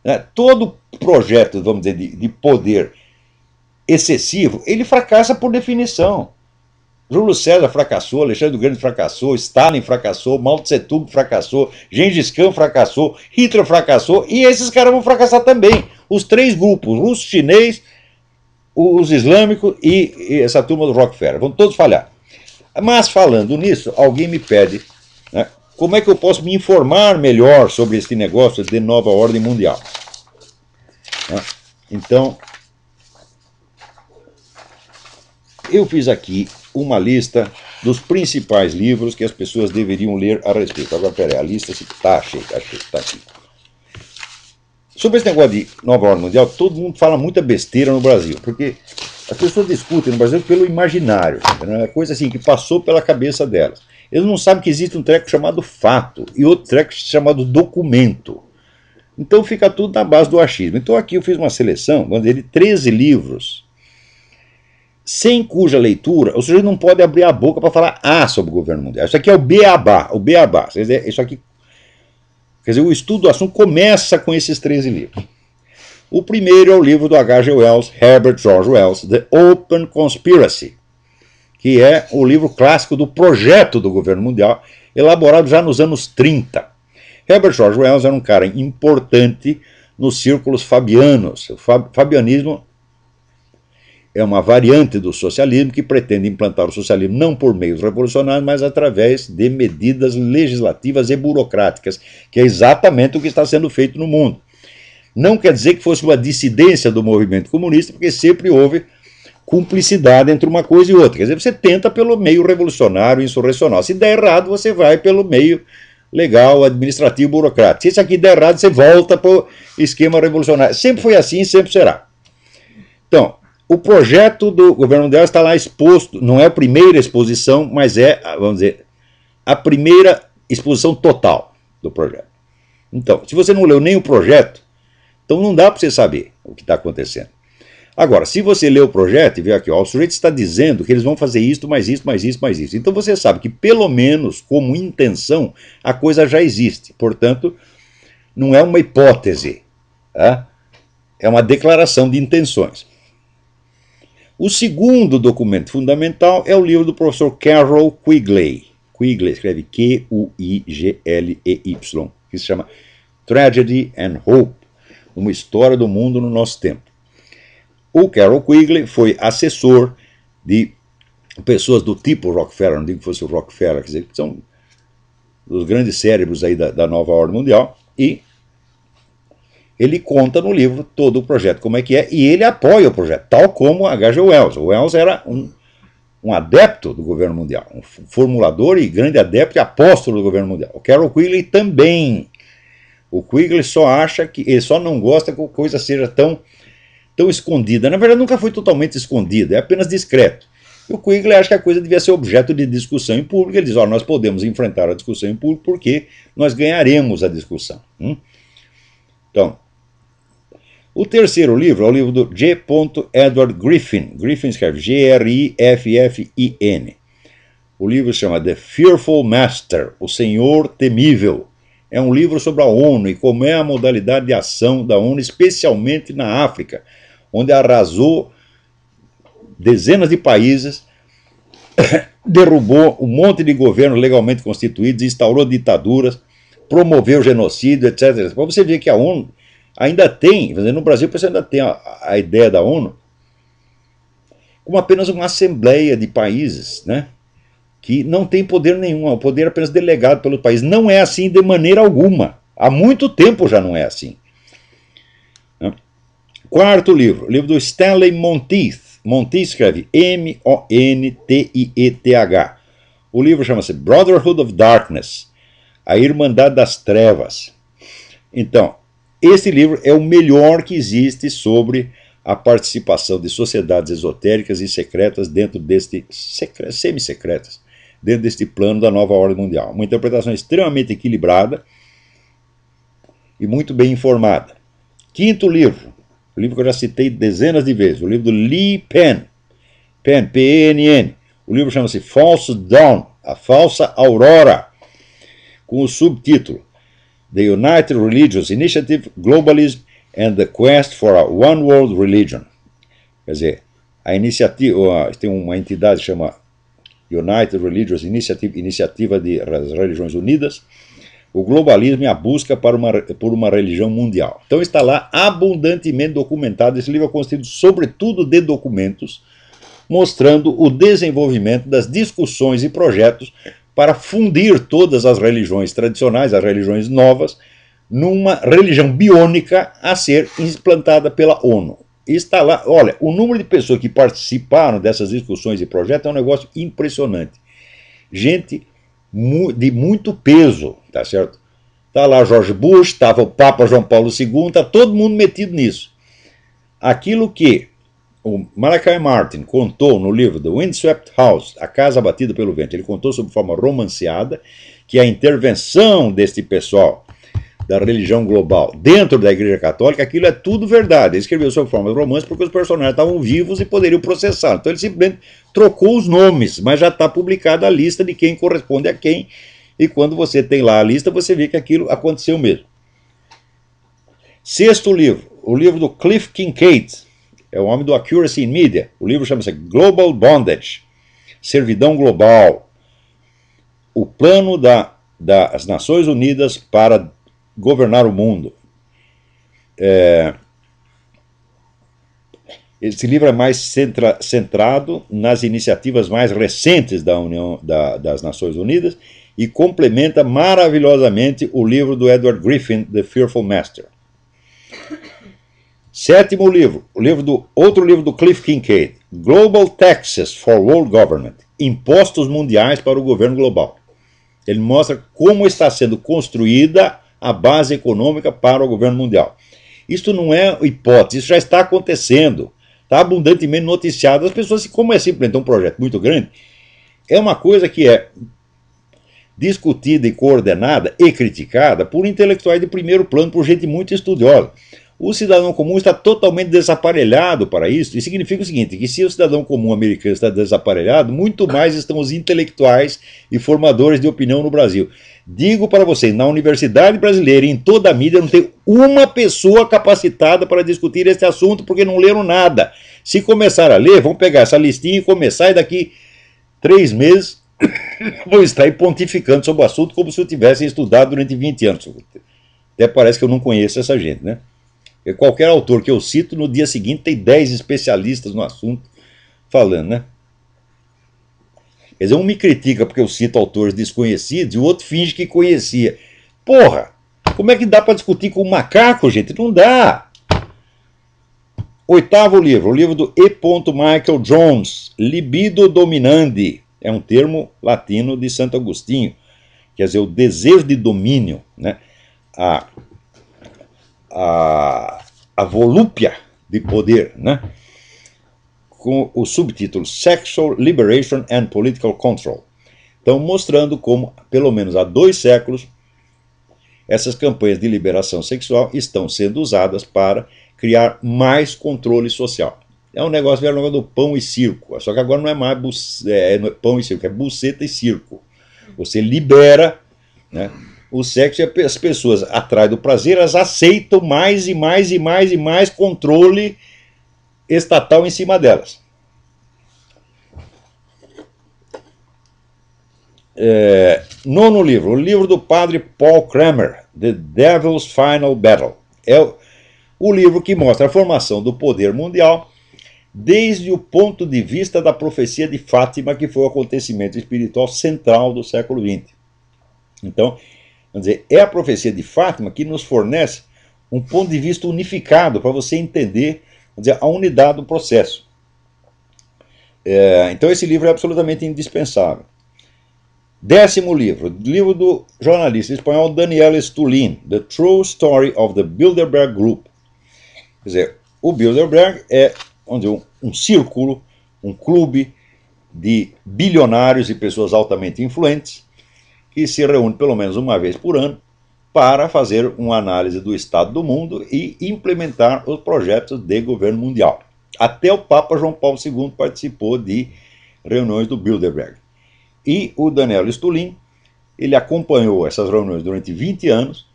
né? Todo projeto, vamos dizer, de poder excessivo, ele fracassa por definição. Júlio César fracassou, Alexandre o Grande fracassou, Stalin fracassou, Mao Tse Tung fracassou, Gengis Khan fracassou, Hitler fracassou, e esses caras vão fracassar também. Os três grupos, russo, chinês, os islâmicos e essa turma do Rockefeller, vão todos falhar. Mas falando nisso, alguém me pede, né, como é que eu posso me informar melhor sobre esse negócio de nova ordem mundial. Então, eu fiz aqui uma lista dos principais livros que as pessoas deveriam ler a respeito. Agora, peraí, a lista está achei, está aqui. Sobre esse negócio de nova ordem mundial, todo mundo fala muita besteira no Brasil, porque as pessoas discutem no Brasil pelo imaginário, é coisa assim que passou pela cabeça delas. Eles não sabem que existe um treco chamado fato e outro treco chamado documento. Então fica tudo na base do achismo. Então aqui eu fiz uma seleção, vamos dizer, de 13 livros, sem cuja leitura o sujeito não pode abrir a boca para falar sobre o governo mundial. Isso aqui é o beabá, o beabá. Quer dizer, isso aqui, quer dizer, o estudo do assunto começa com esses 13 livros. O primeiro é o livro do H.G. Wells, Herbert George Wells, The Open Conspiracy, que é o livro clássico do projeto do governo mundial, elaborado já nos anos 30. Herbert George Wells era um cara importante nos círculos fabianos. O fabianismo é uma variante do socialismo que pretende implantar o socialismo não por meios revolucionários, mas através de medidas legislativas e burocráticas, que é exatamente o que está sendo feito no mundo. Não quer dizer que fosse uma dissidência do movimento comunista, porque sempre houve cumplicidade entre uma coisa e outra. Quer dizer, você tenta pelo meio revolucionário, insurrecional. Se der errado, você vai pelo meio legal, administrativo, burocrático. Se isso aqui der errado, você volta para o esquema revolucionário. Sempre foi assim e sempre será. Então, o projeto do governo mundial está lá exposto, não é a primeira exposição, mas é, vamos dizer, a primeira exposição total do projeto. Então, se você não leu nem o projeto, então não dá para você saber o que está acontecendo. Agora, se você lê o projeto e vê aqui, o sujeito está dizendo que eles vão fazer isto, mais isso, mais isso, mais isso. Então você sabe que, pelo menos, como intenção, a coisa já existe. Portanto, não é uma hipótese, tá? É uma declaração de intenções. O segundo documento fundamental é o livro do professor Carroll Quigley. Quigley escreve Q-U-I-G-L-E-Y, que se chama Tragedy and Hope, uma história do mundo no nosso tempo. O Carroll Quigley foi assessor de pessoas do tipo Rockefeller, não digo que fosse o Rockefeller, quer dizer, que são os grandes cérebros aí da nova ordem mundial, e ele conta no livro todo o projeto, como é que é, e ele apoia o projeto, tal como H.G. Wells. O Wells era um adepto do governo mundial, um formulador e grande adepto e apóstolo do governo mundial. O Carroll Quigley também. O Quigley só acha que, ele só não gosta que a coisa seja tão escondida. Na verdade, nunca foi totalmente escondida, é apenas discreto. E o Quigley acha que a coisa devia ser objeto de discussão em público. Ele diz, nós podemos enfrentar a discussão em público porque nós ganharemos a discussão. Então, o terceiro livro é o livro do G. Edward Griffin. Griffin escreve G-R-I-F-F-I-N. O livro se chama The Fearful Master, O Senhor Temível. É um livro sobre a ONU e como é a modalidade de ação da ONU, especialmente na África, onde arrasou dezenas de países, derrubou um monte de governos legalmente constituídos, instaurou ditaduras, promoveu genocídio, etc. Para você ver que a ONU ainda tem, no Brasil você ainda tem a ideia da ONU como apenas uma assembleia de países, né, que não tem poder nenhum, o poder é apenas delegado pelo país. Não é assim de maneira alguma. Há muito tempo já não é assim. Quarto livro, o livro do Stanley Monteith. Monteith escreve M-O-N-T-I-E-T-H. O livro chama-se Brotherhood of Darkness, A Irmandade das Trevas. Então, esse livro é o melhor que existe sobre a participação de sociedades esotéricas e secretas dentro deste, semi-secretas, dentro deste plano da nova ordem mundial. Uma interpretação extremamente equilibrada e muito bem informada. Quinto livro, o livro que eu já citei dezenas de vezes, o livro do Lee Penn, P-E-N-N. O livro chama-se False Dawn, A Falsa Aurora, com o subtítulo The United Religious Initiative, Globalism and the Quest for a One World Religion. Quer dizer, a iniciativa, tem uma entidade que chama United Religious Initiative, Iniciativa das Religiões Unidas, o globalismo e a busca por uma religião mundial. Então está lá abundantemente documentado. Esse livro é constituído sobretudo de documentos mostrando o desenvolvimento das discussões e projetos para fundir todas as religiões tradicionais, as religiões novas, numa religião biônica a ser implantada pela ONU. E está lá, olha, o número de pessoas que participaram dessas discussões e projetos é um negócio impressionante. Gente de muito peso, tá certo? Está lá George Bush, estava o Papa João Paulo II, está todo mundo metido nisso. Aquilo que o Malachi Martin contou no livro The Windswept House, A Casa Batida pelo Vento, ele contou sob forma romanceada que a intervenção deste pessoal da religião global dentro da Igreja Católica, aquilo é tudo verdade. Ele escreveu sob forma de romance porque os personagens estavam vivos e poderiam processar. Então ele simplesmente trocou os nomes, mas já está publicada a lista de quem corresponde a quem, e quando você tem lá a lista, você vê que aquilo aconteceu mesmo. Sexto livro, o livro do Cliff Kincaid, é o homem do Accuracy in Media. O livro chama-se Global Bondage, Servidão Global, o plano das Nações Unidas para governar o mundo. Esse livro é mais centrado nas iniciativas mais recentes das Nações Unidas e complementa maravilhosamente o livro do Edward Griffin, The Fearful Master. Sétimo livro, outro livro do Cliff Kincaid, Global Taxes for World Government, Impostos Mundiais para o Governo Global. Ele mostra como está sendo construída a base econômica para o governo mundial. Isso não é hipótese, isso já está acontecendo, está abundantemente noticiado. As pessoas, como é simplesmente um projeto muito grande, é uma coisa que é discutida e coordenada e criticada por intelectuais de primeiro plano, por gente muito estudiosa. O cidadão comum está totalmente desaparelhado para isso, e significa o seguinte, que se o cidadão comum americano está desaparelhado, muito mais estão os intelectuais e formadores de opinião no Brasil. Digo para vocês, na universidade brasileira e em toda a mídia não tem uma pessoa capacitada para discutir esse assunto, porque não leram nada. Se começar a ler, vão pegar essa listinha e começar, e daqui 3 meses vão estar pontificando sobre o assunto como se eu tivesse estudado durante 20 anos. Até parece que eu não conheço essa gente, né? Qualquer autor que eu cito, no dia seguinte tem 10 especialistas no assunto falando, né? Quer dizer, um me critica porque eu cito autores desconhecidos e o outro finge que conhecia. Porra, como é que dá para discutir com um macaco, gente? Não dá. Oitavo livro, o livro do E. Michael Jones, Libido Dominandi. É um termo latino de Santo Agostinho. Quer dizer, o desejo de domínio, né? A volúpia de poder, né? Com o subtítulo Sexual Liberation and Political Control. Então, mostrando como, pelo menos há 2 séculos, essas campanhas de liberação sexual estão sendo usadas para criar mais controle social. É um negócio, era um negócio do pão e circo, só que agora não é mais pão e circo, é buceta e circo. Você libera, né, o sexo, e as pessoas, atrás do prazer, elas aceitam mais e mais e mais e mais controle estatal em cima delas. Nono livro, o livro do padre Paul Kramer, The Devil's Final Battle. É o livro que mostra a formação do poder mundial desde o ponto de vista da profecia de Fátima, que foi o acontecimento espiritual central do século XX. Então, vamos dizer, é a profecia de Fátima que nos fornece um ponto de vista unificado para você entender, vamos dizer, a unidade do processo. Então esse livro é absolutamente indispensável. 10º livro, livro do jornalista espanhol Daniel Estulin, The True Story of the Bilderberg Group. Quer dizer, o Bilderberg é um círculo, um clube de bilionários e pessoas altamente influentes que se reúne pelo menos uma vez por ano para fazer uma análise do estado do mundo e implementar os projetos de governo mundial. Até o Papa João Paulo II participou de reuniões do Bilderberg. E o Daniel Estulin, ele acompanhou essas reuniões durante 20 anos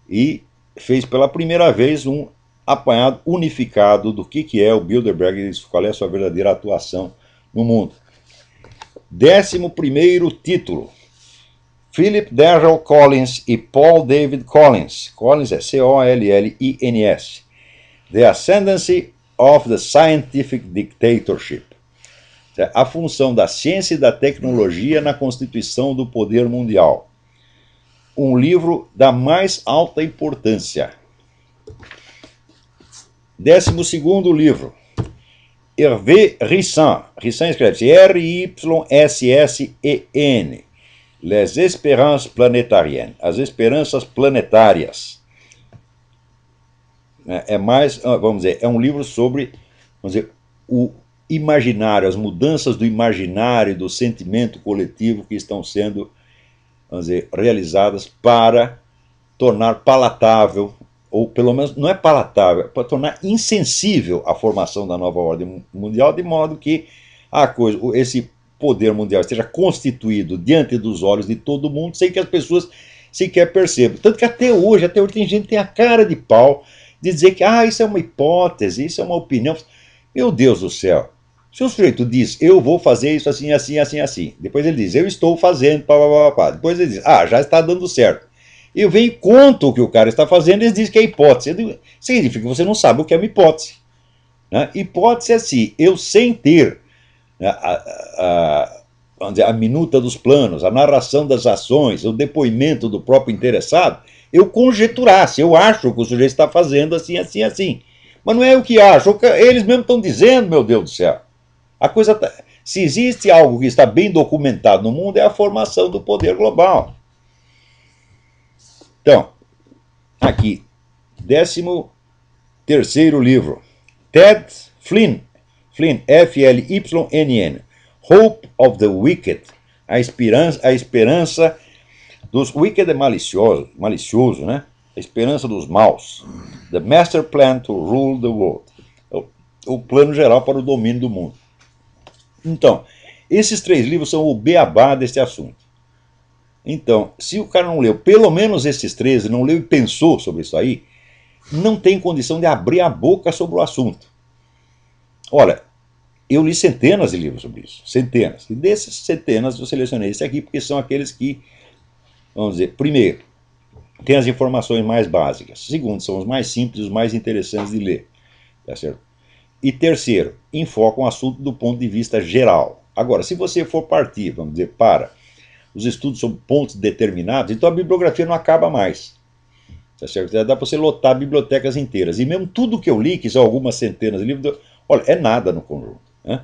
e fez pela primeira vez um apanhado unificado do que é o Bilderberg e qual é a sua verdadeira atuação no mundo. 11º título. Philip Darrell Collins e Paul David Collins. Collins é C-O-L-L-I-N-S. The Ascendancy of the Scientific Dictatorship. A função da ciência e da tecnologia na constituição do poder mundial. Um livro da mais alta importância. 12º livro. Hervé Rissan. Rissan escreve-se R-Y-S-S-E-N. Les Espérances Planetariennes. As Esperanças Planetárias. É mais, vamos dizer, é um livro sobre, vamos dizer, o imaginário, as mudanças do imaginário, do sentimento coletivo que estão sendo, vamos dizer, realizadas para tornar palatável, ou pelo menos não é palatável, para tornar insensível a formação da nova ordem mundial, de modo que a coisa, esse poder mundial esteja constituído diante dos olhos de todo mundo, sem que as pessoas sequer percebam. Tanto que até hoje tem gente que tem a cara de pau de dizer que isso é uma hipótese, isso é uma opinião. Meu Deus do céu. Se o sujeito diz, eu vou fazer isso assim, assim, assim, assim. Depois ele diz, eu estou fazendo, pá, pá, pá, pá. Depois ele diz, já está dando certo. Eu venho e conto o que o cara está fazendo e ele diz que é hipótese. Significa que você não sabe o que é uma hipótese. Né? Hipótese é assim, eu sem ter vamos dizer, a minuta dos planos, a narração das ações, o depoimento do próprio interessado, eu conjeturasse, eu acho que o sujeito está fazendo assim, assim, assim. Mas não é o que acho, eles mesmos estão dizendo, meu Deus do céu. A coisa se existe algo que está bem documentado no mundo, é a formação do poder global. Então, aqui, 13º livro. Ted Flynn, F-L-Y-N-N. Hope of the Wicked. A esperança dos... Wicked é malicioso, né? A esperança dos maus. The Master Plan to Rule the World. O plano geral para o domínio do mundo. Então, esses 3 livros são o beabá deste assunto. Então, se o cara não leu pelo menos esses 13, não leu e pensou sobre isso aí, não tem condição de abrir a boca sobre o assunto. Olha, eu li centenas de livros sobre isso, centenas. E desses centenas eu selecionei esse aqui porque são aqueles que, vamos dizer, primeiro, tem as informações mais básicas. Segundo, são os mais simples, os mais interessantes de ler. Tá certo? E terceiro, enfocam o assunto do ponto de vista geral. Agora, se você for partir, vamos dizer, para os estudos sobre pontos determinados, então a bibliografia não acaba mais. Tá certo? Dá para você lotar bibliotecas inteiras. E mesmo tudo que eu li, que são algumas centenas de livros, olha, é nada no conjunto. Né?